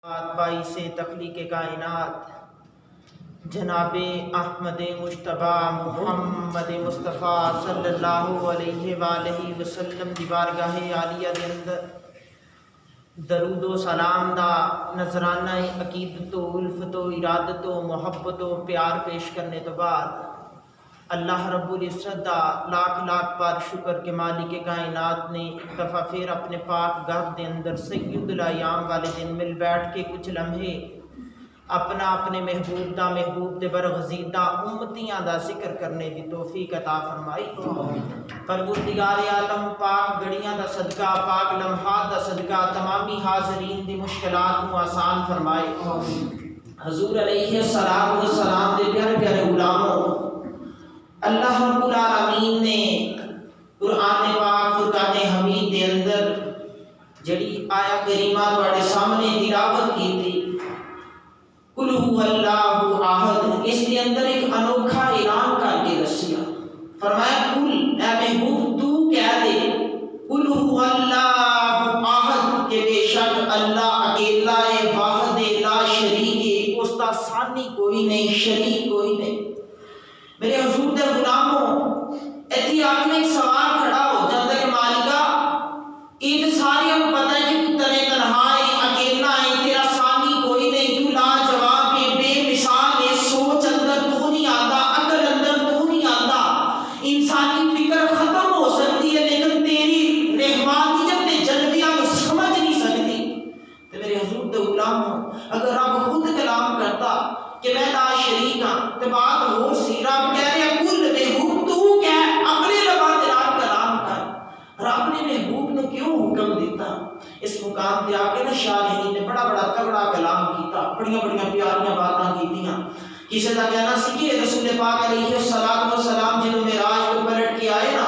باعث تخلیق کائنات جناب احمد مجتبی محمد مصطفیٰ صلی اللہ علیہ وآلہ وسلم دی بارگاہ عالیہ دے اندر درود و سلام دا نذرانہ عقیدت و الفت و ارادت و محبت و پیار پیش کرنے تو بعد اللہ رب العزت دا لاکھ لاکھ بار شکر کہ مالک کائنات نے ایک دفعہ پھر اپنے پاک گھر دے اندر سید الایام والے دن مل بیٹھ کے کچھ لمحے اپنے محبوب دے برگزیدہ امتیاں دا ذکر کرنے دی توفیق عطا فرمائی۔ پروردگار عالم پاک گھڑیاں دا صدقہ، پاک لمحات دا صدقہ تمامی حاضرین دی مشکلات کو آسان فرمائے۔ حضور علیہ السلام دے پیارے پیارے غلاموں، اللہ رب العالمین نے قرآن پاک فرقان حمید دے اندر جڑی آیا کریمہ تواڈے سامنے تلاوت کی تھی، قل هو اللہ احد، اس کے اندر ایک انوکھا اعلان کر کے دسیا، فرمایا قل اے محبوب تو کہہ دے قل هو اللہ احد کہ بے شک اللہ اکیلا ہے، واحد لا شریک ہے، اس کا ثانی کوئی نہیں، شریک کوئی نہیں۔ میرے حضور دے غلاموں، ایتھی آپ میں ایک سوال کھڑا ہو جاتا ہے کہ مالکہ یہ تو ساری ہم پتہ ہے کہ تو تنے تنہا ہے، اکیلا ہے، تیرا ثانی کوئی نہیں، تو لاجواب ہے، بے مثال ہے، سوچ اندر تو نہیں آتا، عقل اندر تو نہیں آتا، انسانی فکر ختم ہو سکتی ہے لیکن تیری رحمانیت تے جلویاں کو سمجھ نہیں سکتی۔ تو میرے حضور دے غلاموں، اگر رب خود کلام کرتا کہ میں لا شریک ہاں تو بات ہو سی، رب کہہ رہے کل محبوب تو کہہ اپنے لبان رات کلام کر۔ رب نے محبوب نے کیوں حکم دیتا؟ اس مقام پہ آ کے نا شارحین نے بڑا بڑا تگڑا کلام کیتا، بڑیاں بڑیاں پیاریاں باتاں کیتیاں۔ کسی کا کہنا سی کہ رسول پاک علیہ السلام جنہوں معراج کو پلٹ کے آئے نا،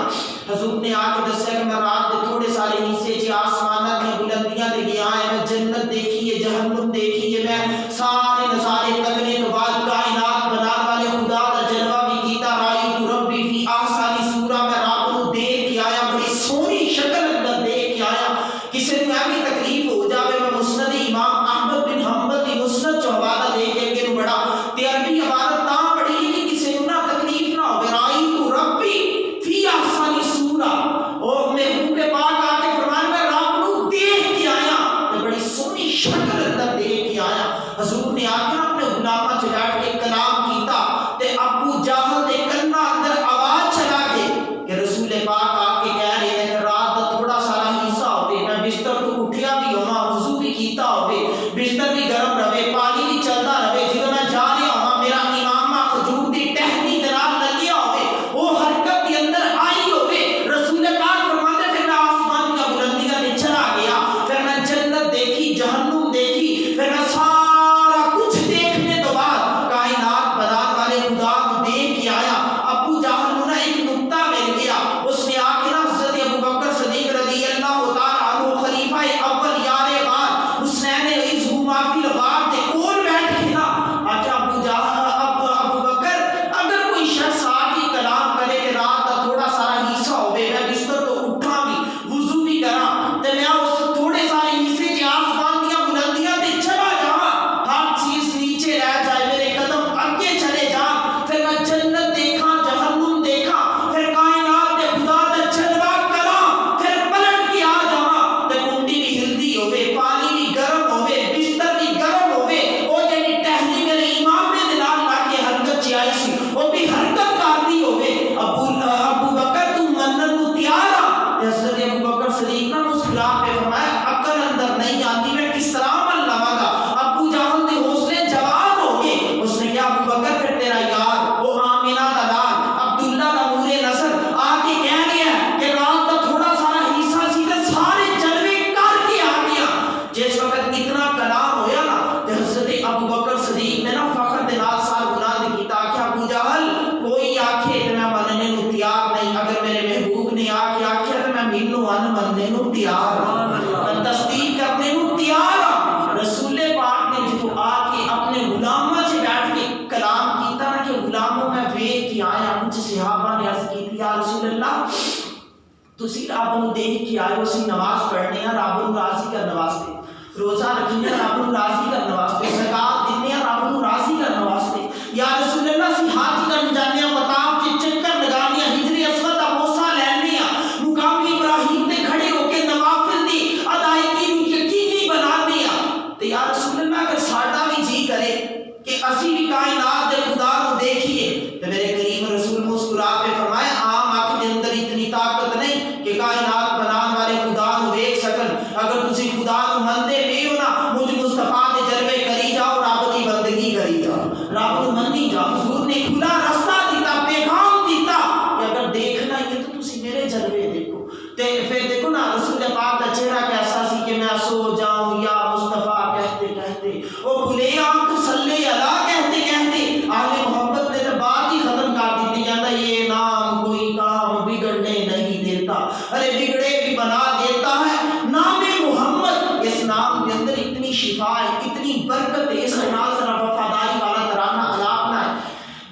حضور نے آ کے دسیا کہ میں رات کے تھوڑے سارے حصے جی آسمانات میں بلندیاں دے گیا ہے، میں جنت دیکھی ہے، جہنم دیکھی ہے، میں سارے نظارے تکنے کے بعد کائنات بنانے والے خدا کا جلوہ بھی کیتا، رائیت ربی فی احسن صورت، میں رب کو دیکھ کے آیا، بڑی سونی شکل اندر دیکھ کے آیا۔ کسی نے بھی تکلیف ہو جاوے میں مسند امام احمد بن حنبل دی مسند چ حوالہ دے کے کہ بڑا تیربی عبارت تاں پڑھی کہ کسی نہ تکلیف نہ ہو، رائیت ربی فی احسن صورت، اور محبوب پاک آ کے فرمایا میں رب کو دیکھ کے آیا، میں بڑی سونی شکل اندر دیکھ کے آیا۔ حضور نے آ کے اپنے غلاماں چ بیٹھ کے کلام کیتا تے ابو جہل دے کنا اندر آواز چلا گئی کہ رسول پاک آ کے کہہ رہے ہیں کہ رات دا تھوڑا سارا حصہ ہوے، میں بستر تو اٹھیا بھی ہوواں، وضو بھی کیتا ہوے، بستر بھی گرم رہے، پانی بھی چلدا رہے، جدوں میں جا رہا ہواں میرا امام کھجور دی ٹہنی دے نال لگیا ہوے، وہ حرکت دے اندر آئی ہوے، رسول پاک فرماتے پھر میں آسمان کی بلندیاں تے چلا گیا، پھر میں جنت دیکھی، جہنم دیکھی، پھر میں سارا کچھ دیکھنے تو بعد کائنات بنانے والے خدا کو دیکھ کے آیا۔ ابو جہل کو نا ایک نقطہ مل گیا، اس نے آ کے نا حضرت ابو بکر صدیق رضی اللہ تعالیٰ عنہ خلیفہ اول یار غار حسین عز ما فی الغار دے کول بیٹھ کے نا آجا ابو بکر اگر کوئی شخص آ کے کلام کرے کہ رات کا تھوڑا سارا حصہ ہوئے، میں بستر تو اٹھا بھی وضو بھی کراں تے میں اس تھوڑے سارے حصے جی آسمان دیا بلندیاں تے چلا جاواں، ہر چیز نیچے رہ جائے، میرے قدم اگے چلے جان، پھر میں جنت دیکھاں، جہنم دیکھاں، پھر کائنات دے خدا دا جلوہ کراں، پھر پلٹ کے آ جاواں تے کنڈی بھی ہلدی ہوے، پانی بھی گرم ہوے، بستر بھی گرم ہوے، او جڑی ٹہنی میرے امام دے نال لا کے حرکت چ آئی سی او بھی حرکت کردی ہوے، ابو بکر تو منن نو تیار آ؟ تے حضرت ابو بکر صدیق نے مسکرا کے فرمایا عقل اندر نہیں آتی، میں کس طرح عمل لواں گا؟ ابو جہل دے حوصلے جواب ہو گئے، اس نے کہا ابو بکر پھر تیرا یار وہ آمینہ دا لال عبداللہ دا نور نظر آ کے کہہ گیا کہ رات کا تھوڑا سارا حصہ سی تے سارے جلوے کر کے آ گیا۔ جس وقت اتنا کلام ہویا نا تے حضرت ابو بکر صدیق نے نا فخر دے نال سال بلند کیتا کہ ابو جہل کوئی آکھے تے میں مننے نو تیار نہیں، اگر میرے محبوب نے آ کے آکھیا تے میں مینوں مننے نو تیار ہاں، میں تصدیق کرنے نو تیار ہاں۔ رسول پاک نے جو آ کے اپنے غلاماں سے بیٹھ کے کلام کیتا نا کہ غلاموں میں ویکھ کے آیا، مجھ صحابہ نے عرض کی یا رسول اللہ تسی رب نو دیکھ کے آئے ہو، اسی نماز پڑھنے ہیں، رب نو راضی کرنے واسطے، روزہ رکھنے رب نو راضی کرنے واسطے، زکات دینے رب نو راضی کرنے واسطے، یا رسول اللہ سی حج کرن جانے مطاف چ چکر لگانے ہجری اسود دا بوسہ لینے مقام ابراہیم تے کھڑے ہو کے نوافل دی ادائیگی نو یقینی بنانے تے یا رسول اللہ اگر ساڈا بھی جی کرے کہ اسی بھی کائنات دے خدا کو دیکھیے تے میرے کریم رسول مسکرا کے فرمایا عام اکھ دے اندر اتنی طاقت نہیں کہ کائنات بنان والے خدا کو دیکھ سکن، اگر تسی خدا کو مندے بھی ہو نا مجھ مصطفیٰ دے جلوے کری جاؤ، رب دی بندگی کری جاؤ، رب کو منی جاؤ۔ حضور نے کھلا راستہ دیتا، پیغام دیتا کہ اگر دیکھنا ہے تو تسی میرے جلوے دیکھو۔ تے پھر دیکھو نا رسول پاک کا چہرہ کیسا سی کہ میں سو جاؤں یا مصطفیٰ کہتے کہتے، وہ کھلے آنکھ صلی اللہ کہتے کہتے اہل محبت نے تو بات ہی ختم کر دیتی، کہتا یہ نام کوئی کام بگڑنے نہیں دیتا، ارے بگڑے بھی بنا دیتا ہے۔ نام محمد، اس نام کے اندر اتنی شفا ہے، اتنی برکت ہے، اس کے نام ذرا وفاداری والا ترانہ الاپنا ہے۔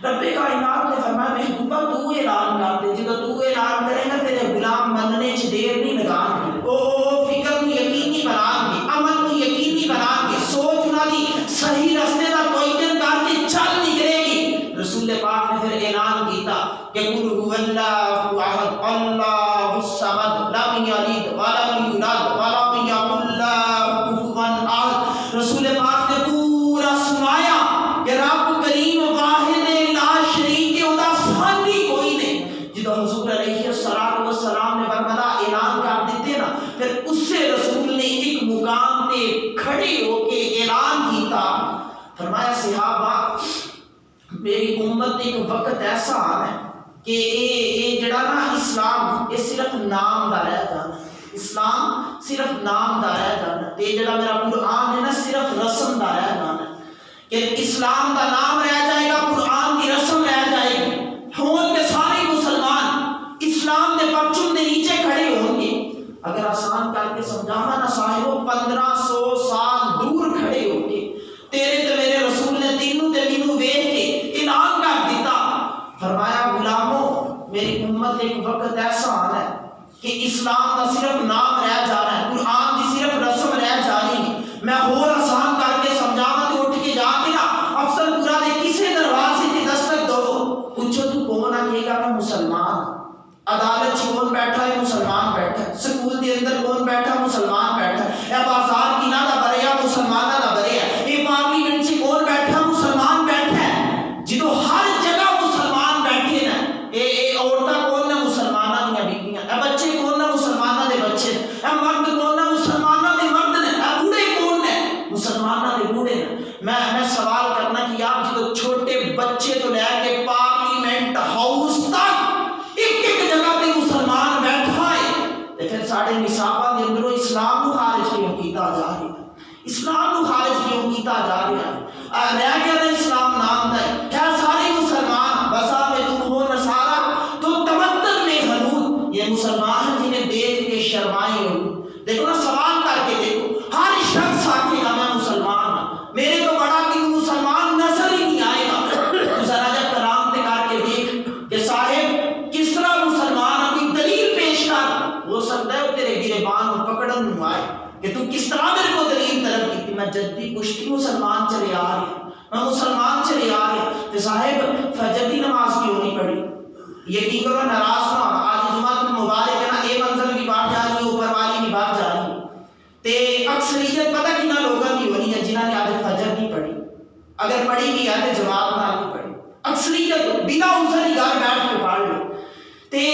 رب کائنات نے فرمایا محبوبہ تو اعلان کر دے، جب تو اعلان کرے گا تیرے غلام مننے چ دیر نہیں لگان گے، او فکر نو یقینی بنان گے، عمل نو یقینی بنان گے، سوچ نہ دی صحیح راستے دا توجہ کر کے چل نکلے گی۔ رسول پاک نے پھر اعلان کیتا کہ قل هو اللہ احد اللہ الصمد لم یلد ولم یولد ولم یکن له کفوا احد۔ رسول پاک نے پورا سنایا کہ رب کریم واحد لا شریک ہے، ادا ثانی کوئی نہیں۔ جدو حضور علیہ الصلوۃ والسلام نے برملا اعلان کر دیتے نا، پھر اس سے رسول نے ایک مقام تے کھڑے ہو کے اعلان کیتا، فرمایا صحابہ میری امت ایک وقت ایسا آنا ہے کہ اے جڑا نا اسلام یہ صرف نام دا رہ جانا، اسلام صرف نام دا رہ جانا، تے جڑا میرا قرآن ہے نا صرف رسم دا رہ جانا، کہ اسلام دا نام رہ جائے گا، قرآن کی رسم رہ جائے گی، ہون کے سارے مسلمان اسلام دے پرچم دے نیچے کھڑے ہوں گے۔ اگر آسان کر کے سمجھانا نا صاحبو 1500 سال دور کھڑے ہوں گے، تیرے تے میرے رسول نے تینوں تے مینوں ویکھ کے اعلان کر دیتا، فرمایا غلاموں میری امت ایک وقت ایسا آنا ہے کہ اسلام کا صرف نام رہ جانا ہے، قرآن کی صرف رسم رہ جانی ہے۔ میں اور آسان کر کے سمجھاواں تے اٹھ کے جا کے نا افضل پورا دے کسے دروازے تے دستک دو، پوچھو تو کون آ کہے گا میں مسلمان، عدالت چ کون بیٹھا ہے مسلمان بیٹھا ہے، سکول دے اندر کون بیٹھا مسلمان بیٹھا ہے، اے بازار کی نہ دا بریا مسلمانہ دا بریا ہے، اے پارلیمنٹ چ کون بیٹھا مسلمان بیٹھا ہے، جدو ہر جگہ مسلمان بیٹھے نا، اے عورتاں کون نے مسلمانہ دیاں بیبیاں، اے بچے کون نے مسلمانہ دے بچے، اے مرد کون نے مسلمانہ دے مرد نے، اے بوڑھے کون نے مسلمانہ دے بوڑھے نے۔ میں سوال کرنا کہ آپ جدو چھوٹے بچے تو لے کے پارلیمنٹ ہاؤس تک ایک ایک جگہ پہ مسلمان بیٹھا ہے، لیکن ساڑھے نصابہ دے اندروں اسلام نو خارج کیوں کیتا جا رہا ہے، اسلام نو خارج کیوں کیتا جا رہا ہے، رہ گیا نا اسلام نام دا ہے سارے مسلمان، وَسَا میں تم ہو نصارہ تو تمدن میں حنود، یہ مسلمان جنہیں دیکھ کے شرمائے ہو۔ دیکھو نا سوال کر کے دیکھو، ہر شخص آکے گا میں مسلمان ہوں، میرے تو بڑا کہ مسلمان نظر ہی نہیں آئے گا۔ تو ذرا جب کلام تے کر کے دیکھ کہ صاحب کس طرح مسلمان اپنی دلیل پیش کر، ہو سکتا ہے وہ تیرے گریبان کو پکڑن نو آئے کہ تو کس طرح میرے کو دلیل طلب کی تھی، میں جدی پشتی مسلمان چلے آ رہے ہیں، میں مسلمان چلے آ رہے ہیں، کہ صاحب فجر کی نماز کی ہونی پڑی، یقین کرو ناراض نہ ہونا، آج جمعہ مبارک ہے نا، ایک منزل کی بات جا رہی ہے، اوپر والی کی بات جا رہی ہے، تے اکثریت پتہ کتنا لوگوں کی ہونی ہے جنہوں نے آج فجر نہیں پڑھی، اگر پڑھی بھی ہے تو جماعت نہ نہیں پڑھی، اکثریت بنا عذر ہی گھر بیٹھ کے پڑھ لو، تے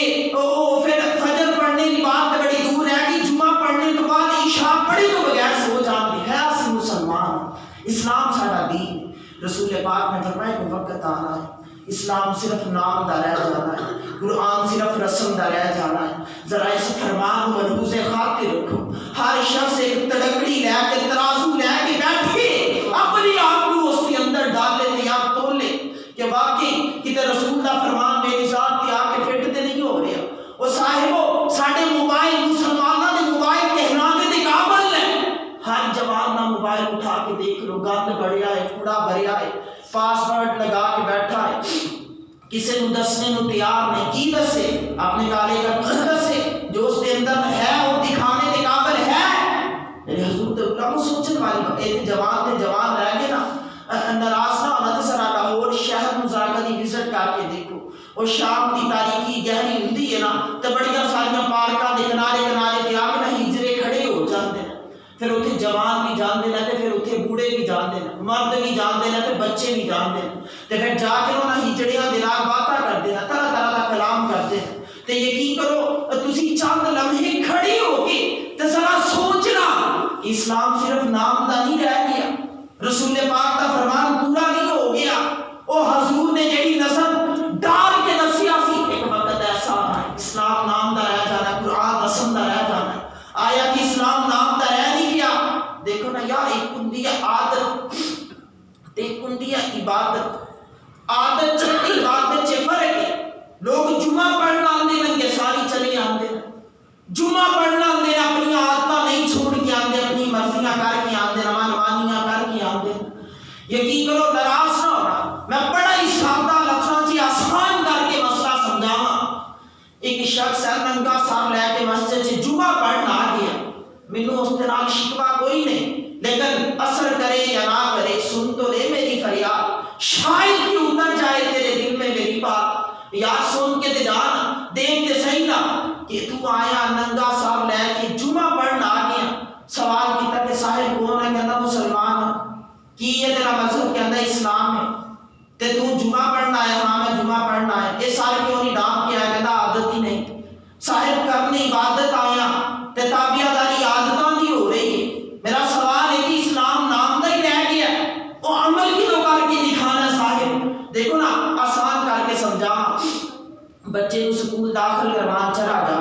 پھر فجر پڑھنے کی بات بڑی دور ہے کہ جمعہ پڑھنے کے بعد عشاء پڑھی تو بغیر سو جاتے ہیں، اسی مسلمان، اسلام سارا دین۔ رسول پاک نے فرمایا کہ وقت آنا ہے اسلام صرف نام دا رہ جانا ہے، قرآن صرف رسم دا رہ جانا ہے۔ ذرا اس فرمان کو ملحوظ خاطر رکھو، ہر شخص ایک تڑکڑی لے کے ترازو لے کے بیٹھے اپنی آپ کو اس کے اندر ڈال لے تے آپ تول لے کہ واقعی کتے رسول دا فرمان میری ذات تے آ کے فٹ تے نہیں ہو رہا، وہ صاحبو ساڈے موبائل مسلمانوں دے موبائل کہلانے دے قابل ہے، ہر جوان نہ موبائل اٹھا کے دیکھ لو، گند بڑھیا ہے، کوڑا بھریا ہے، پاسورڈ لگا کے بیٹھا ہے، کسی نو دسنے نو تیار نہیں، کی دسے اپنے کالے کا کی دسے، جو اس کے اندر ہے وہ دکھانے کے قابل ہے۔ میرے حضور تے علماء سوچ اتنے جوان تے جوان رہ کے نا ناراض نہ ہونا تے ذرا لاہور شہر نوں ذرا کدی وزٹ کر کے دیکھو اور شام کی تاریکی گہری ہوندی ہے نا تے بڑیاں ساریاں پارکاں دے کنارے کنارے تے آ کے نا ہجرے کھڑے ہو جاندے نے پھر اتنے جوان بھی جاندے نے تے پھر اتنے بوڑھے بھی جاندے نے مرد بھی جاندے نے تے بچے بھی جاندے نے تے پھر جا کے انہاں ہجڑیاں دے نال باتاں کردے نے طرح طرح دا کلام کردے نے تے یقین کرو تسی چند لمحے کھڑے ہو کے تے ذرا سوچنا اسلام صرف نام دا نہیں رہ گیا رسول پاک دا فرمان پورا نہیں ہو گیا او حضور نے جڑی نظم ڈال کے دسیا سی ایک وقت ایسا آنا ہے اسلام نام دا رہ جانا قرآن رسم دا رہ جانا آیا کہ اسلام نام دا رہ نہیں گیا دیکھو نا یار ایک ہندی ہے عادت تے ایک ہندی ہے عبادت عادت چ عبادت چ فرق ہے لوگ جمعہ پڑھنا آندے لنگے ساری چلے آندے جمعہ پڑھنا آندے اپنی عادتاں نہیں چھوڑ کے آندے اپنی مرضیاں کر کے آندے روانیاں کر کے آندے یقین کرو ناراض نہ ہونا میں بڑا ہی سادہ لفظاں چ آسان کر کے مسئلہ سمجھاواں ایک شخص ہے ننگا سر لے کے مسجد چ جمعہ پڑھنا آ گیا مینوں اس دے نال شکوا کوئی نہیں لیکن اثر کرے یا نہ کرے سن تو لے میری فریاد شاید کہ اتر جائے تیرے دل میں میری بات یار سن کے تے جانا دیکھ تے صحیح نا کہ تو آیا ننگا سر لے کے جمعہ پڑھنا آ گیا سوال کیتا کہ صاحب کون ہے کہندا مسلمان کی ہے تیرا مذہب کہندا اسلام ہے تے تو جمعہ پڑھنا آیا ہاں میں جمعہ پڑھنا آیا یہ سارے کیوں نہیں ڈانپ کے آیا کہندا عادت ہی نہیں صاحب کرنے عبادت آیا تے تابعداری عادتاں دی ہو رہی ہے میرا سوال ہے کہ اسلام نام دا ہی رہ گیا او عمل کی تو کر کے دکھانا صاحب دیکھو نا آسان کر کے سمجھا بچے کو سکول داخل کروان چلا جا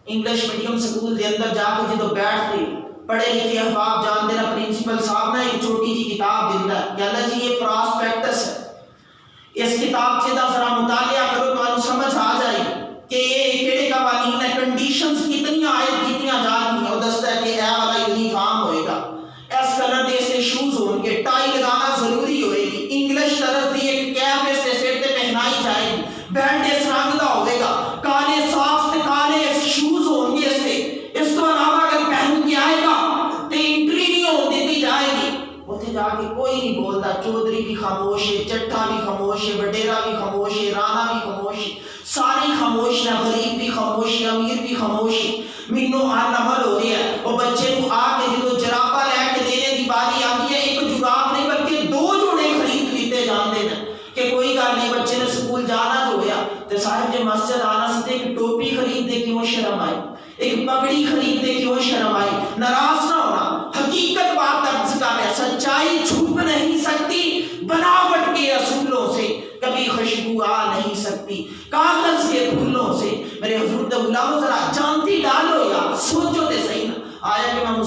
انگلش میڈیم سکول دے اندر جا کے جدو بیٹھتے پڑھے لکھے احباب جانتے نا پرنسپل صاحب نے ایک چھوٹی جی کتاب دیندا ہے کہندا جی یہ پراسپیکٹس ہے اس کتاب سے دا ذرا مطالعہ کرو تو سمجھ آ جائے کہ یہ کیڑے قوانین ہے کنڈیشنز کتنی عائد کتنی جان کی اور دستا ہے کہ اے والا یونیفارم ہوئے گا اس کلر دے سے شوز ہوں گے ٹائی لگانا ضروری ہوئے گی انگلش طرف دی ایک کیپ اس سے سر تے پہنائی جائے گی بینڈ اس رنگ دا ہوئے گا کالے ساکس تے کالے شوز ہوں گے اس سے اس کو علاوہ اگر پہن کے آئے گا تے انٹری نہیں ہو دیتی جائے گی اتنے جا کے کوئی نہیں بولتا چودھری بھی خاموش ہے چٹھا بھی خاموش ہے وڈیرا بھی خاموش ہے رانا بھی خاموش ہے ساری خاموش ہے غریب بھی خاموش ہے امیر بھی خاموش ہے مینوں آن عمل ہو رہی ہے وہ بچے کو آ کے جدو جرابہ لے کے دینے کی باری آتی ہے ایک جراب نہیں بلکہ 2 جوڑے خرید لیتے جانتے ہیں کہ کوئی گل نہیں بچے نے سکول جانا جو ہویا تے صاحب جے مسجد آنا سی ایک ٹوپی خرید دے کیوں شرم آئی ایک پگڑی خرید دے کیوں شرم آئی ناراض نہ ہونا حقیقت بات درج کر رہا سچائی چھپ نہیں سکتی بناوٹ کے اصولوں سے کبھی خوشبو آ نہیں سکتی کاغذ کے پھولوں سے میرے حضور دے غلاموں ذرا جانتی ڈالو یار سوچو تے صحیح نا آیا کہ میں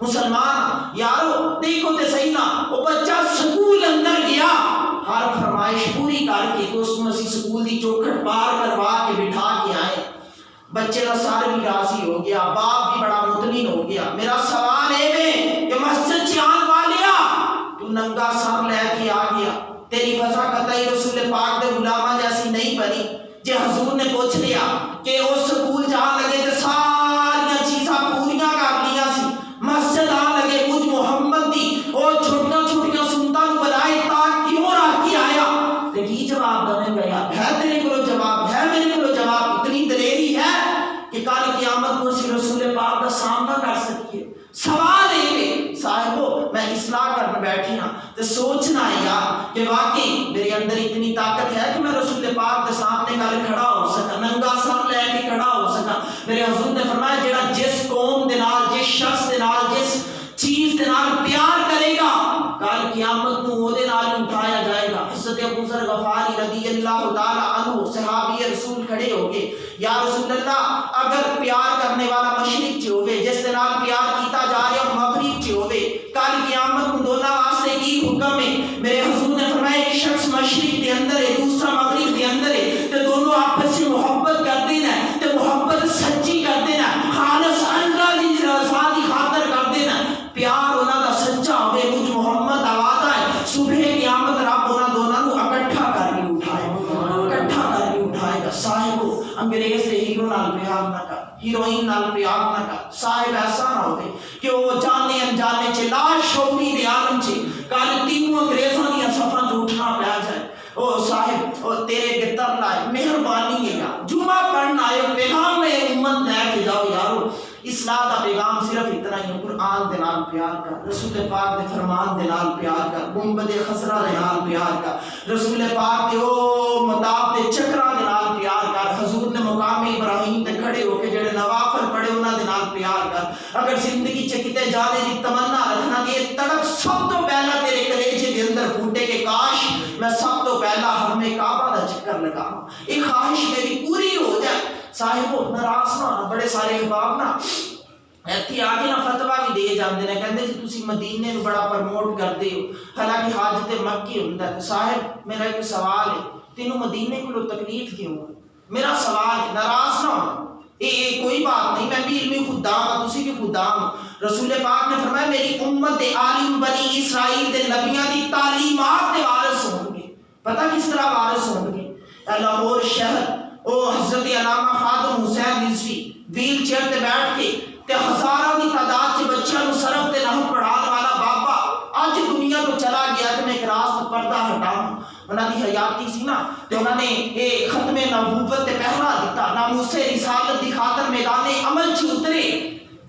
مسلمان یارو دیکھو تے صحیح نا وہ بچہ سکول اندر گیا ہر فرمائش پوری کر کے کہ اس کو اسی سکول دی چوکھٹ پار کروا کے بٹھا کے آئے بچے کا سار بھی راضی ہو گیا باپ بھی بڑا مطمئن ہو گیا میرا سوال ہے کہ مسجد چان والیا تو ننگا سر لے کے آ گیا تیری فضا قطعی رسول پاک دے غلامہ جیسی نہیں بنی جے حضور نے پوچھ لیا کہ اس سکول جان لگے تے ساریاں چیزاں پوریاں کر لیا سی مسجد آن لگے مجھ محمد دی او چھوٹیاں سنتا نو بلائے تا کیوں رہ کے آیا تے کی جواب دنے گیا ہے تیرے کو جواب ہے میرے کو جواب اتنی دلیری ہے کہ کل قیامت کو اسی رسول پاک کا سامنا کر سکیے سوال ہے صاحبو میں اصلاح کرنے بیٹھی ہاں تو سوچنا ہے یار کہ واقعی میرے اندر اتنی طاقت ہے کہ میں رسول پاک کے سامنے کل کھڑا ہو سکا ننگا سر لے کے کھڑا ہو سکا میرے حضور نے فرمایا جڑا جس قوم دے نال جس شخص دے نال جس چیز دے نال پیار کرے گا کل قیامت نو او دے نال اٹھایا جائے گا حضرت ابو ذر غفاری رضی اللہ تعالی عنہ صحابی رسول کھڑے ہو گئے یا رسول اللہ اگر پیار کرنے والا مشرق چ ہوے جس دے نال پیار کیتا جا رہا مغرب چ ہوے کل قیامت نو دونوں واسطے کی حکم ہے میرے حضور نے فرمایا ایک شخص مشرق دے اندر ہے دوسرا مغرب دے اندر ہے تے دونوں آپس میں محبت کرتے ہیں تے محبت سچی کرتے ہیں خالص اللہ دی رضا دی خاطر کرتے ہیں پیار انہاں دا سچا ہوے مجھ محمد آواز ہے صبح قیامت رب انہاں دونوں نو اکٹھا کر کے اٹھائے گا صاحب انگریز سے ہیرو نال پیار نہ کر ہیروئن نال پیار نہ کر صاحب ایسا نہ ہوے کہ وہ جانے انجانے چ لاش ہو طرح قرآن دے نال پیار کر، رسول پاک دے فرمان دے نال پیار کر، گنبد خضرا دے نال پیار کر، رسول پاک دے او مطاف دے چکراں دے نال پیار کر، حضور نے مقام ابراہیم تے کھڑے ہو کے جڑے نوافل پڑھے انہاں دے نال پیار کر۔ اگر زندگی چ کتے جانے دی تمنا رکھنا کہ یہ تڑپ سب تو پہلا تیرے کلیجے دے اندر پھوٹے کہ کاش میں سب تو پہلا حرم کعبہ دا چکر لگاواں، یہ خواہش میری پوری ہو جائے۔ صاحبو ناراض نہ ہونا، بڑے سارے احباب نا ایتھے آ کے نا فتوا بھی دے جاندے نے، کہندے جی تسی مدینے نو بڑا پرموٹ کردے ہو، حالانکہ حج تے مکی ہوندا ہے۔ صاحب میرا ایک سوال ہے، تینوں مدینے کو تکلیف کیوں ہے؟ میرا سوال ہے، ناراض نہ ہونا، یہ کوئی بات نہیں، میں بھی علمی خدام ہوں، تسی بھی خدام ہو۔ رسول پاک نے فرمایا میری امت دے عالم بنی اسرائیل دے نبیاں دی تعلیمات دے وارث ہوں گے۔ پتہ کس طرح وارث ہوں گے؟ لاہور شہر او حضرت علامہ خادم حسین رضوی ویل چیئر تے بیٹھ کے تے ہزاراں دی تعداد چ بچیاں نو صرف تے نحو پڑھان والا بابا اج دنیا تو چلا گیا تے میں ایک راز تو پردہ ہٹاواں۔ انہاں دی حیاتی سی نا تے انہاں نے اے ختم نبوت تے پہرا دتا، ناموس رسالت دی خاطر میدان عمل چ اترے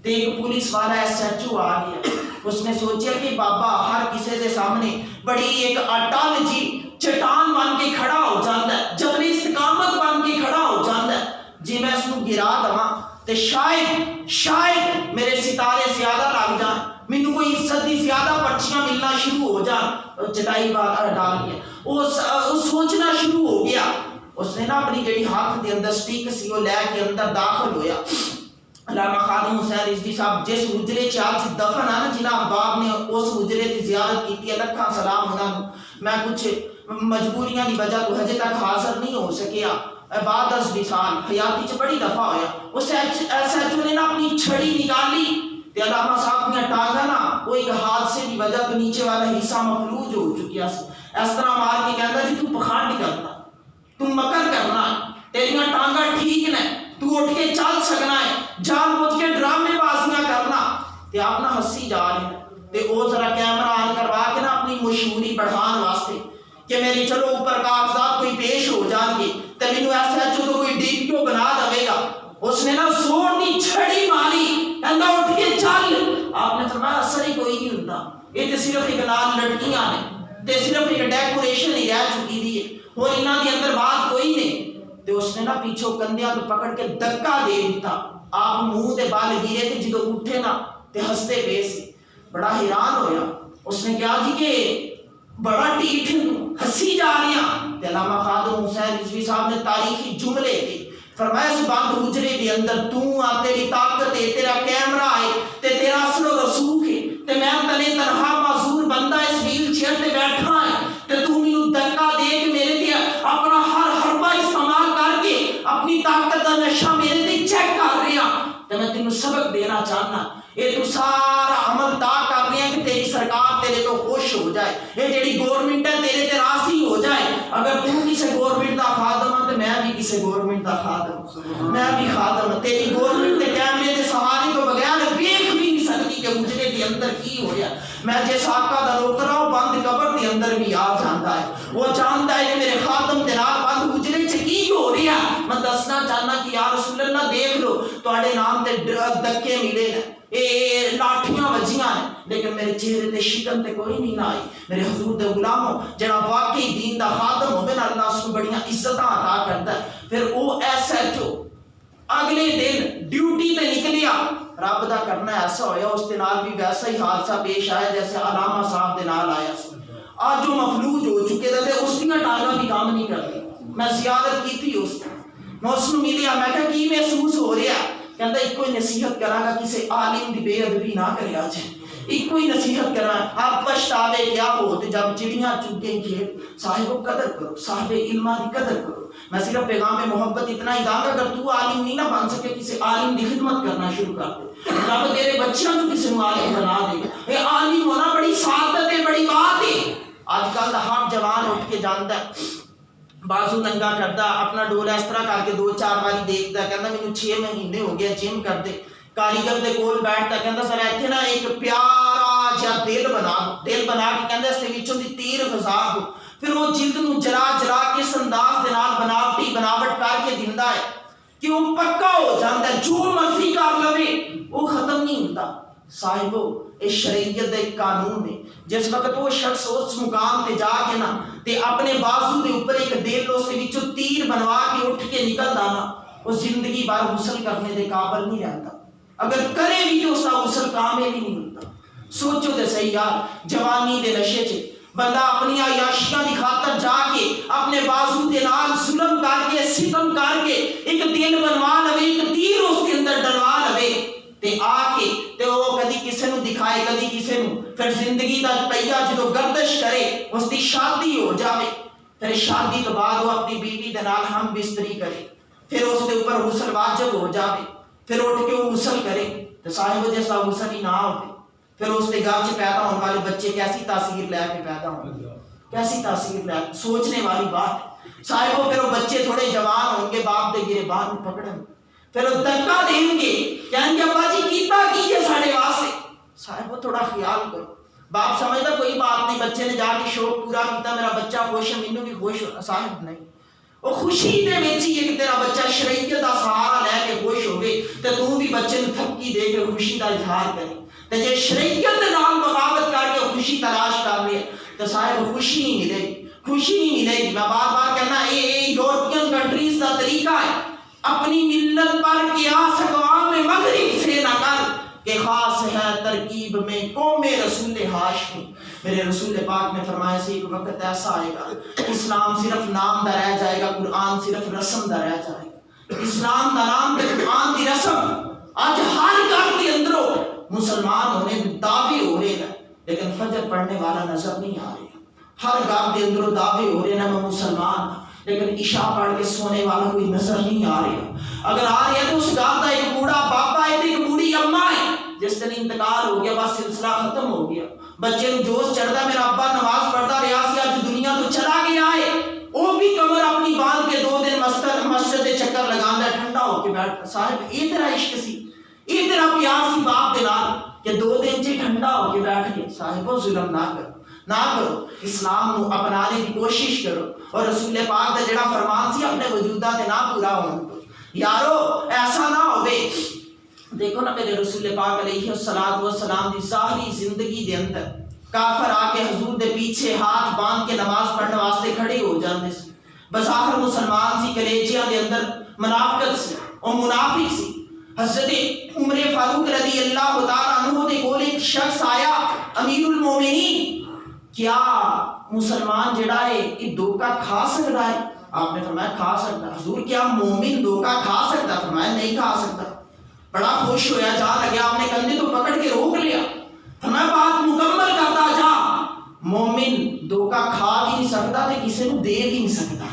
تے ایک پولیس والا ایس ایچ او آ گیا۔ اس نے سوچیا کہ بابا ہر کسی دے سامنے بڑی ایک اٹل جی چٹان بن کے کھڑا ہو جاتا ہے، جبل استقامت بن کے کھڑا ہو جاتا ہے، جی میں اس کو گرا دواں تے شاید میرے ستارے زیادہ لگ جان، مینوں کوئی عزت دی زیادہ پرچیاں ملنا شروع ہو جان۔ چٹائی باہر ڈال گیا، وہ سوچنا شروع ہو گیا۔ اس نے نا اپنی جڑی ہاتھ دے اندر سٹک سی وہ لے کے اندر داخل ہویا۔ علامہ خادم حسین رضوی صاحب جس حجرے چ آج دفن ہے نا، جنہاں احباب نے اس حجرے کی زیارت کی، لکھاں سلام انہاں نوں۔ میں کچھ مجبوریاں دی وجہ تو ہجے تک حاضر نہیں ہو سکیا، بعد از وصال حیاتی چ بڑی دفعہ ہویا۔ اس ایس ایچ او نے نا اپنی چھڑی نکالی تے علامہ صاحب نے ٹانگا نا وہ ایک حادثے کی وجہ تو نیچے والا حصہ مفلوج ہو چکیا سی، اس طرح مار کے کہندا جی تو پکھانڈ کرنا، تو مکر کرنا، تیریاں ٹانگا ٹھیک نے، تو اٹھ کے چل سکنا ہے، جان بوجھ کے ڈرامے بازیاں کرنا۔ تے آپ نہ ہنسی جا رہے ہیں تے او ذرا کیمرہ آن کروا کے نا اپنی مشہوری بڑھان واسطے کہ میری چلو اوپر کاغذات کوئی پیش ہو جان گے تے مینوں ایسا ایچ او تو کوئی ڈی پی او بنا دے گا۔ اس نے نا زور دی چھڑی ماری، کہندا اٹھ کے چل۔ آپ نے فرمایا اثر ہی کوئی نہیں ہوندا، یہ تے صرف ایک نال لڑکیاں نے تے صرف ایک ڈیکوریشن ہی رہ چکی دی ہے، اور انہاں دی اندر بات کوئی نہیں۔ تے اس نے نا پیچھوں کندھیاں تو پکڑ کے دھکا دے دیتا، آپ منہ دے بال گرے تے جدوں اٹھے نا تے ہستے پے سی۔ بڑا حیران ہویا، اس نے کہا جی کہ بڑا ٹھیٹ ہنسی جا رہی ہیں۔ تے علامہ خادم حسین رضوی صاحب نے تاریخی جملے دے فرمایا اس بند حجرے دے اندر تو آ، تیری طاقت ہے، تیرا کیمرہ ہے تے تیرا اثر و رسوخ ہے تے میں تنے تنہا معذور بندہ اس ویل چیئر تے بیٹھا ہے تے تو مینوں دھکا دے کے میرے تے اپنا ہر حربہ استعمال کر کے اپنی طاقت دا نشہ میرے تے چیک کر رہا تے میں تینوں سبق دینا چاہنا۔ یہ تو سارا عمل تا کر رہے ہیں کہ تیری سرکار تیرے تو خوش ہو جائے، یہ جڑی گورنمنٹ ہے تیرے تے راضی ہو جائے۔ اگر تو کسی گورنمنٹ دا خادم ہے تو میں بھی کسی گورنمنٹ دا خادم، میں بھی خادم ہوں۔ تیری گورنمنٹ تے کیمرے دے سہارے تو بغیر دیکھ بھی نہیں سکتی کہ حجرے دے اندر کی ہویا۔ میں جس آقا دا نوکر ہوں بند قبر دے اندر بھی آ جاندا ہے، وہ جانتا ہے کہ میرے خادم دے نال بند حجرے چ کی ہو رہا۔ میں دسنا چاہنا کہ یا رسول اللہ دیکھ لو تواڈے نام تے دھکے ملے نے، اے لاٹھیاں وجیاں نے، لیکن میرے چہرے تے شکن تے کوئی نہیں آئی۔ میرے حضور دے غلاموں جڑا واقعی دین دا خادم ہوے نا، اللہ اس کو بڑیاں عزتاں عطا کردا ہے۔ پھر او ایس ایچ او اگلے دن ڈیوٹی تے نکلیا، رب دا کرنا ایسا ہویا اس دے نال بھی ویسا ہی حادثہ پیش آیا جیسے علامہ صاحب دے نال آیا سی۔ آج جو مفلوج ہو چکے تھے اس دیاں ٹانگاں بھی کام نہیں کرتی۔ میں زیارت کی تھی اس کو، میں اس کو ملیا، میں کہا کی محسوس ہو رہا؟ کہندا ایک کوئی نصیحت کراں گا کسی عالم دی بے ادبی نہ کرے آج، ایک کوئی نصیحت کراں آپ پچھتاوے کیا ہو تے جب چڑیاں چگیں کھیت، صاحب قدر کرو، صاحب علماء دی قدر کرو۔ میں صرف پیغام محبت اتنا ہی داں گا، اگر تو عالم نہیں نہ بن سکے کسی عالم دی خدمت کرنا شروع کر دے، رب تیرے بچیاں کو کسی عالم بنا دے۔ یہ عالم ہونا بڑی سعادت ہے، بڑی بات ہے۔ آج کل ہر جوان اٹھ کے جانتا ہے، بازو ننگا کردا، اپنا ڈولا اس طرح کر کے 2-4 باری دیکھتا ہے، کہندا مینوں 6 مہینے ہو گیا جم کر دے۔ کاریگر دے کول بیٹھتا ہے، کہندا سر ایتھے نا ایک پیارا جا دل بنا کے کہندا اس دے وچوں دی تیر غذا دو، پھر وہ جلد نو جلا کے اس انداز دے نال بناوٹ کر کے دیندا ہے کہ وہ پکا ہو جاندا ہے، جو مرضی کر لوے وہ ختم نہیں ہوندا۔ صاحبو اس شریعت دے قانون نے جس وقت وہ شخص اس مقام تے جا کے نا تے اپنے بازو دے اوپر ایک دل اس دے وچوں تیر بنوا کے اٹھ کے نکلدا نا وہ زندگی بھر غسل کرنے دے قابل نہیں رہتا، اگر کرے بھی تو اس کا غسل کامل ہی نہیں ہوتا۔ سوچو تے صحیح یار، جوانی دے نشے چ بندہ اپنی عیاشیاں دی خاطر جا کے اپنے بازو دے نال ظلم کر کے ستم کر کے ایک دل بنوا لوے، ایک تیر اس کے اندر ڈلوا لوے تے آ کے تے وہ کدی کسے نو دکھائے کدی کسے نو، پھر زندگی دا پہیا جدو گردش کرے اس دی شادی ہو جاوے، پھر شادی تو بعد وہ اپنی بیوی دے نال ہم بستری کرے، پھر اس دے اوپر غسل واجب ہو جاوے، پھر اٹھ کے وہ غسل کرے تو صاحب جیسا غسل ہی نہ ہوتے، پھر اس کے گھر سے پیدا ہونے والے بچے کیسی تاثیر لے کے پیدا ہوں گے، کیسی تاثیر لے، سوچنے والی بات صاحب۔ پھر وہ بچے تھوڑے جوان ہوں گے، باپ دے گرے بان پکڑیں، پھر وہ دھکا دیں گے، کہیں گے ابا جی کیتا کیجئے ساڑھے واسطے، صاحب وہ تھوڑا خیال کرو۔ باپ سمجھتا کوئی بات نہیں، بچے نے جا کے شوق پورا کیتا، میرا بچہ خوش ہے، مینوں بھی خوش ہو، صاحب نہیں، وہ خوشی دے وچ ہی کہ تیرا بچہ شریعت دا سہارا لے کے خوش ہوگے تے تو بھی بچے نوں تھپکی دے کے خوشی دا اظہار کرے، تے جے شریعت دے نال بغاوت کر کے خوشی تلاش کر لے تو صاحب خوشی نہیں ملے گی، خوشی نہیں ملے گی۔ میں بار بار کہنا یہ یورپین کنٹریز کا طریقہ ہے، اپنی ملت پر قیاس اقوام مغرب سے نہ کر کہ خاص ہے ترکیب میں قوم رسول ہاشمی۔ میرے رسول پاک نے فرمایا سے ایک وقت ایسا آئے گا اسلام صرف نام دا رہ جائے گا، قرآن صرف رسم دا رہ جائے گا، اسلام دا نام تے قرآن دی رسم۔ آج ہر گھر کے اندروں مسلمان ہونے دعوے ہو رہے ہیں لیکن فجر پڑھنے والا نظر نہیں آ رہا، ہر گھر کے اندروں دعوے ہو رہے ہیں میں مسلمان لیکن عشاء پڑھ کے سونے والا کوئی نظر نہیں آ رہا، اگر آ رہا ہے تو اس گھر کا ایک بوڑھا بابا ہے تو ایک بوڑھی اماں ہے، جس دن انتقال ہو گیا بس سلسلہ ختم ہو گیا، بچے نو جوش چڑھتا میرا ابا نماز پڑھتا رہا سی اج دنیا تو چلا گیا ہے، وہ بھی کمر اپنی باندھ کے 2 دن مسجد دے چکر لگاندا ٹھنڈا ہو کے بیٹھ، صاحب یہ تیرا عشق سی، یہ تیرا پیار سی باپ دے نال کہ 2 دن چ ٹھنڈا ہو کے بیٹھ گئے۔ صاحب ظلم نہ کرو، نہ کرو، اسلام نو اپنانے کی کوشش کرو، اور رسول پاک دا جڑا فرمان سی اپنے وجودہ تے نہ پورا ہون دو یارو، ایسا نہ ہوے۔ دیکھو نا میرے رسول پاک علیہ الصلوۃ والسلام دی ظاہری زندگی دے اندر کافر آ کے حضور دے پیچھے ہاتھ باندھ کے نماز پڑھنے واسطے کھڑے ہو جاندے سی، بظاہر مسلمان سی، کلیجیاں دے اندر منافقت سی اور منافق سی۔ حضرت عمر فاروق رضی اللہ تعالیٰ عنہ دے کول ایک شخص آیا، امیر المومنین کیا مسلمان جڑا ہے یہ دھوکہ کھا سکتا ہے؟ آپ نے فرمایا کھا سکتا۔ حضور کیا مومن دھوکہ کھا سکتا؟ فرمایا نہیں کھا سکتا۔ بڑا خوش ہویا، جا لگیا، آپ نے کندھے تو پکڑ کے روک لیا، فرمایا بات مکمل کرتا جا، مومن دھوکہ کھا بھی نہیں سکتا تے کسی کو دے بھی نہیں سکتا،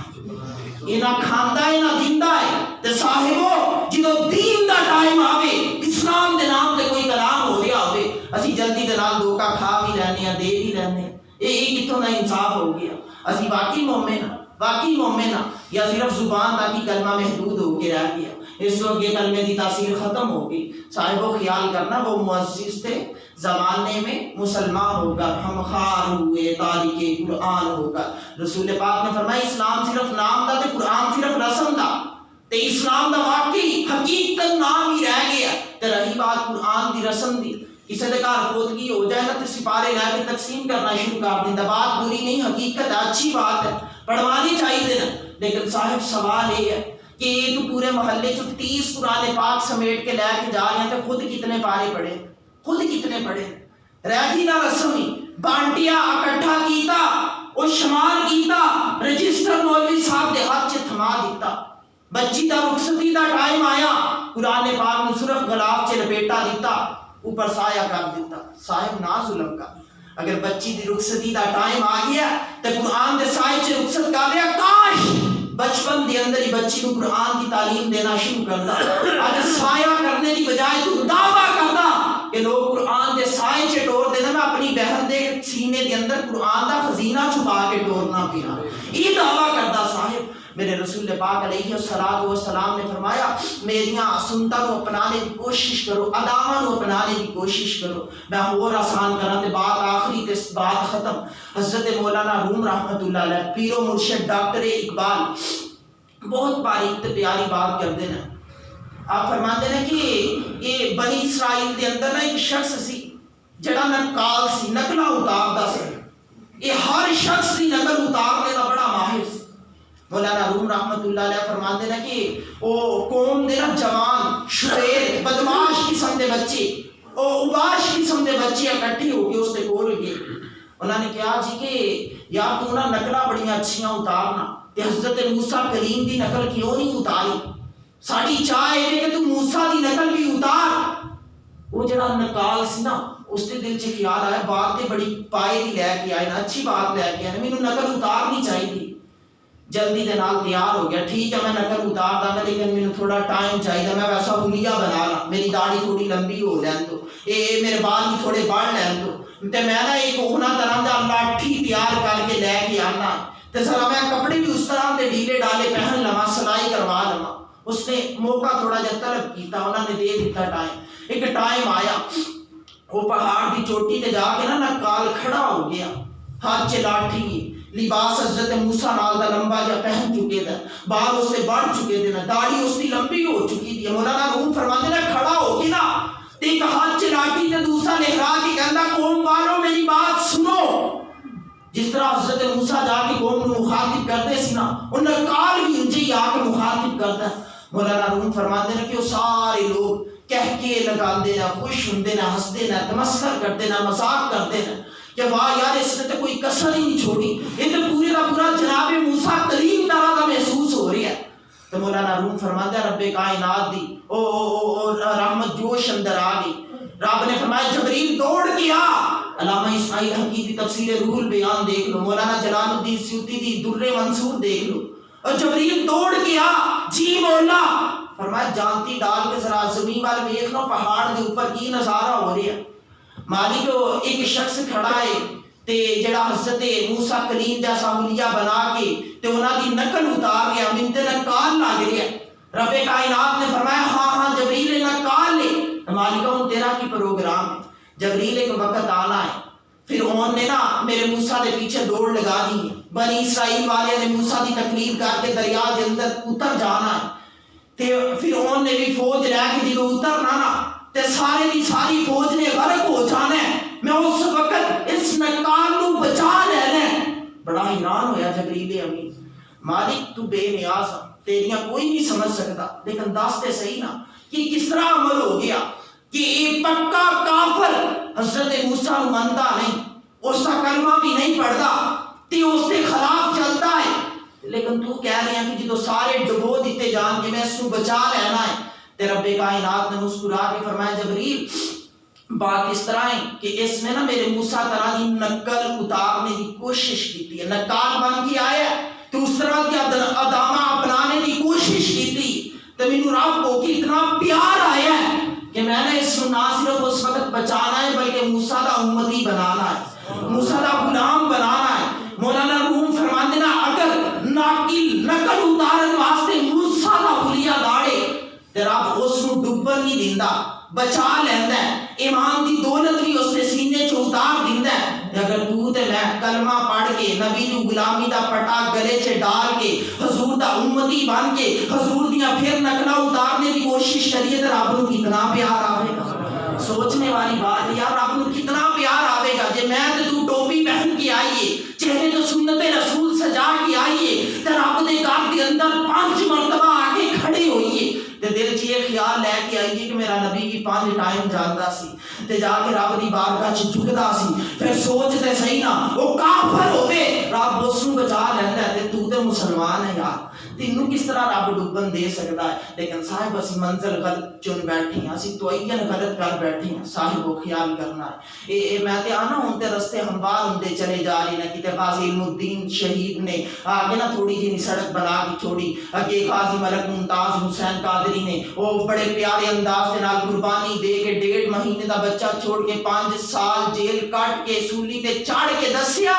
یہ نہ کھاندا ہے نہ دیندا ہے۔ تے صاحبو جدو دین دا ٹائم آوے، اسلام دے نام تے کوئی کلام ہو رہا ہوئے، اسی جلدی دے نال دھوکہ کھا بھی لینے ہیں، دے بھی لینے ہیں، یہ کتوں نہ انصاف ہو گیا۔ اسی واقعی مومن ہاں، واقعی مومن ہاں، یا صرف زبان تک ہی کلمہ محدود ہو کے رہ گیا، اس وقت یہ کلمے دی تاثیر ختم ہو گئی۔ صاحبو خیال کرنا وہ معزز تھے، زمانے میں مسلمان ہوگا، ہم خار ہوئے تارک قرآن ہوگا۔ رسول پاک نے فرمایا اسلام صرف نام دا تے قرآن صرف رسم دا، تے اسلام دا واقعی حقیقت نام ہی رہ گیا، تے رہی بات قرآن دی رسم دی، کسی دے گھر فوتگی ہو جائے نا تے سپارے لے کے تقسیم کرنا شروع کر دیندا، بات بری نہیں، حقیقت ہے، اچھی بات ہے، پڑھوانی چاہیے نا، لیکن صاحب سوال یہ ہے کہ تو پورے محلے چ 30 قرآن پاک سمیٹ کے لے کے جا رہے ہیں تو خود کتنے پارے پڑھے، خود کتنے پڑھے، رہ گی نہ رسمی، بانٹیا اکٹھا کیتا، اور شمار کیتا، رجسٹر مولوی صاحب دے ہاتھ چ تھما دیتا، بچی دا رخصتی دا ٹائم آیا، قرآن پاک نو صرف غلاف چ لپیٹا دیتا، اوپر سایہ کر دیتا۔ صاحب نہ ظلم کر، اگر بچی دی رخصتی دا ٹائم آ گیا تے قرآن دے سائے چ رخصت کر لیا، کاش بچپن دے اندر ہی بچی کو قرآن کی تعلیم دینا شروع کرتا، اج سایہ کرنے کی بجائے تو دعویٰ کرتا کہ لوگ قرآن دے سائے چ ٹور دینا، میں اپنی بہن دے سینے دے اندر قرآن دا خزینہ چھپا کے ٹورنا پیا، یہ دعویٰ کرتا۔ صاحب میرے رسول پاک علیہ الصلوۃ والسلام نے فرمایا میریاں سنتاں کو اپنانے کی کوشش کرو، اداواں کو اپنانے کی کوشش کرو۔ میں اور آسان کراں تے بات آخری تے بات ختم۔ حضرت مولانا روم رحمت اللہ علیہ پیر و مرشد ڈاکٹر اقبال بہت باریک تے پیاری بات کرتے ہیں، آپ فرماتے ہیں کہ یہ بنی اسرائیل دے اندر نا ایک شخص سی جڑا نقال سی، نقلا اتاردا سی، یہ ہر شخص کی نقل اتارنے کا بڑا ماہر سی۔ مولانا روم رحمت اللہ علیہ فرماتے ہیں کہ وہ قوم دے نا جوان شریر بدماش قسم دے بچے، وہ اباش قسم دے بچے اکٹھے ہو کے اس دے کول گئے۔ انہوں نے کہا جی کہ یار تو نا نقلہ بڑیاں اچھیاں اتارنا، تے حضرت موسیٰ کلیم دی نقل کیوں نہیں اتاری؟ ساڑی چاہے ہے کہ تو موسیٰ دی نقل بھی اتار۔ وہ جڑا نقال سی نا اس کے دل چ خیال آیا بات تے بڑی پائے دی لے کے آئے نا، اچھی بات لے کے آئے نا، مینوں نقل اتارنی چاہیے۔ جلدی دے نال تیار ہو گیا، ٹھیک ہے میں نقل اتار دا میں، لیکن مینوں تھوڑا ٹائم چاہیے، میں ویسا حلیہ بنا لا، میری داڑھی تھوڑی لمبی ہو لین دو، میرے بال بھی تھوڑے بڑھ لین دو، تے میں نا ایک ہونا طرح دا لاٹھی تیار کر کے لے کے آنا، تے ذرا میں کپڑے بھی اس طرح دے ڈھیلے ڈالے پہن لواں، سلائی کروا لواں۔ اس نے موقع تھوڑا جا طلب کیتا، انہوں نے دے دیتا ٹائم۔ ایک ٹائم آیا، وہ پہاڑ دی چوٹی تے جا کے نا نقال کھڑا ہو گیا، ہاتھ چ لاٹھی، لباس حضرت موسیٰ نال دا لمبا جا پہن چکے تھے، بال اس سے بڑھ چکے تھے، داڑھی اس کی لمبی ہو چکی تھی۔ مولانا روم فرماتے ہیں کھڑا ہو کے نا تے ایک ہاتھ چ لاٹھی تے دوسرا لہرا کے کہندا قوم والو میری بات سنو۔ جس طرح حضرت موسیٰ جا کے قوم نو مخاطب کرتے سی نا، ان نقال بھی انجے ہی آ کے مخاطب کرتا ہے۔ مولانا روم فرماتے ہیں کہ وہ سارے لوگ کہہ کے لگاندے نا، خوش ہوندے نا، ہسدے نا، تمسخر کرتے نا، مذاق کرتے نا کہ واہ یار اس نے تو کوئی کسر ہی نہیں چھوڑی، یہ تو پورے کا پورا جناب موسیٰ کلیم طرح کا محسوس ہو رہی ہے۔ تو مولانا روم فرماتا ہے رب کائنات دی رحمت جوش اندر آ گئی۔ رب نے فرمایا جبریل دوڑ کے آ۔ علامہ اسماعیل حقی کی تفسیر روح البیان دیکھ لو، مولانا جلال الدین سیوطی دی در منصور دیکھ لو، اور جبریل دوڑ کے آ، جی مولا، فرمایا جانتی ڈال کے ذرا زمین والے دیکھ لو پہاڑ کے اوپر کی نظارہ ہو رہا ہے۔ مالک ایک شخص کھڑا ہے تے جڑا حضرت موسیٰ کلیم جیسا حلیہ بنا کے تے انہاں دی نقل اتار گیا، منت نقال لگ رہا ہے۔ رب کائنات نے فرمایا ہاں ہاں جبریل نقال لے۔ مالک ان تیرا کی پروگرام ہے، جبریل ایک وقت آنا ہے، فرعون نے نا میرے موسیٰ دے پیچھے دوڑ لگا دی ہے، بنی اسرائیل والے نے موسیٰ دی تقریر کر کے دریا دے اندر اتر جانا ہے، تے فرعون نے بھی فوج لے کے جدو اترنا نا تے سارے دی ساری فوج نے غرق ہو جانا ہے، میں اس وقت اس نقال نو بچا لینا ہے۔ بڑا حیران ہویا جبریل امین، مالک تو بے نیاز ہے، تیریاں کوئی نہیں سمجھ سکتا، لیکن داستے صحیح نا کہ کس طرح عمل ہو گیا کہ ایک پکا کافر حضرت موسیٰ منتا نہیں، اس کا کلمہ بھی نہیں پڑھتا، تے اس کے خلاف چلتا ہے، لیکن تو کہہ رہے ہیں کہ جدو سارے ڈبو دیتے جان کے میں اس کو بچا لینا ہے۔ تے رب کائنات نے مسکرا کے فرمایا جبریل بات اس طرح ہے کہ اس نے نا میرے موسیٰ طرح دی نقل اتارنے کی کوشش کی ہے، نقال بن کے آیا تو اس طرح کی ادامہ اپنانے کی کوشش کی تھی، تو مینوں رب کو کہ اتنا پیار آیا ہے کہ میں نے اس کو نہ صرف اس وقت بچانا ہے بلکہ موسیٰ دا امتی بنانا ہے، موسیٰ دا غلام بنانا ہے۔ مولانا روم فرماتے نا اگر نقل اتارن واسطے موسیٰ دا حلیہ داڑے تے رب اس نو ڈبن نہیں دیندا، بچا لیندا ہے، ایمان دی دولت بھی اس نے سینے چ اتار دیندا ہے۔ اگر تو تے میں کلمہ پڑھ کے نبی دی غلامی دا پٹا گلے چ ڈال کے حضور دا امتی بن کے حضور دیاں پھر نقلاں اتارنے کی کوشش کریے تے رب نو کتنا پیار آوے گا۔ سوچنے والی بات ہے یار، رب نو کتنا پیار آوے گا جے میں تے تو ٹوپی پہن کے آئیے، چہرے تو سنت رسول سجا کے آئیے تے رب دے گھر دے اندر 5 مرتبہ آ کے کھڑے ہوئیے تے دل چ یہ خیال لے کے آئیے کہ میرا نبی بھی 5 ٹائم جاندا سی تے جا کے رب دی بارگاہ چ جھکدا سی، پھر سوچتے صحیح نا وہ کافر ہوے رب اس نو بچا لیندا تے تو تے مسلمان ہے یار، تینوں کس طرح رب ڈبن دے سکتا ہے؟ لیکن صاحب اسی منزل غلط چن بیٹھے ہیں، اسی توعین غلط کر بیٹھے ہیں، صاحب وہ خیال کرنا ہے۔ میں تے آنا ہوں تے رستے ہموار ہوندے چلے جا رہے ہیں، کتے غازی علم الدین شہید نے آگے نا تھوڑی جی سڑک بنا کے چھوڑی، اگے غازی ملک ممتاز حسین قادری نے وہ بڑے پیارے انداز کے نال قربانی دے کے 1.5 مہینے دا بچہ چھوڑ کے 5 سال جیل کٹ کے سولی تے چڑھ کے دسیا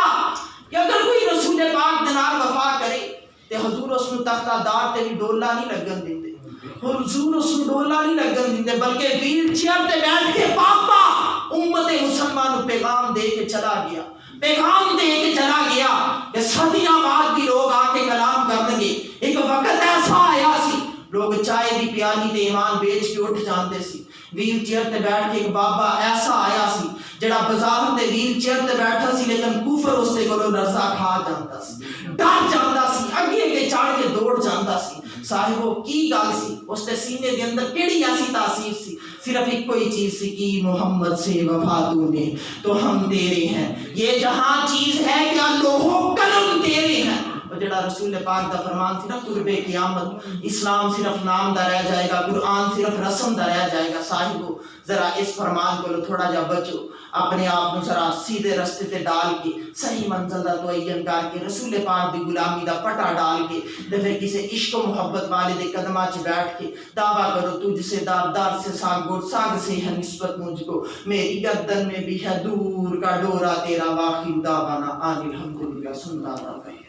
کہ اگر کوئی رسول پاک دے نال وفا کرے تے حضور اس نو تختہ دار تے بھی ڈولا نہیں لگن دیندے، حضور اس نو ڈولا نہیں لگن دیندے، بلکہ ویل چیئر تے بیٹھ کے پاپا امت مسلمان نو پیغام دے کے چلا گیا، پیغام دے کے چلا گیا کہ صدیاں بعد بھی لوگ آ کے کلام کریں گے۔ ایک وقت ایسا آیا سی لوگ چائے دی پیالی تے ایمان اٹھ جاندے سی. ویل چیئر تے بیٹھ کے ایک بابا ایسا آیا سی جڑا بظاہر تے ویل چیئر تے بیٹھا سی لیکن کفر اس دے کولوں لرزا کھا جاندا سی, ڈر جاندا سی, اگے اگے چڑھ کے دوڑ جاندا سی. صاحبو کی گل سی, اس دے سینے دے اندر کیڑی ایسی تاثیر سی؟ صرف ایک کوئی چیز سی کہ محمد سے وفا تو نے تو ہم تیرے ہیں. یہ جہاں چیز ہے کیا لوہو قلم تیرے ہیں. جڑا رسول پاک دا فرمان سی نا قرب قیامت اسلام صرف نام دا رہ جائے گا, قرآن صرف رسم دا رہ جائے گا. صاحبو ذرا اس فرمان کو تھوڑا جا بچو, اپنے آپ کو ذرا سیدھے رستے تے ڈال کے صحیح منزل دا تعین کر کے رسول پاک دی غلامی دا پٹا ڈال کے تے پھر کسی عشق و محبت والے دے قدماں چ بیٹھ کے دعویٰ کرو تجھ سے دار سے ساگ سے ہے نسبت مجھ کو, میری گردن میں بھی ہے دور کا ڈورا تیرا. واخر دعوانا ان الحمدللہ. سنتا رہا.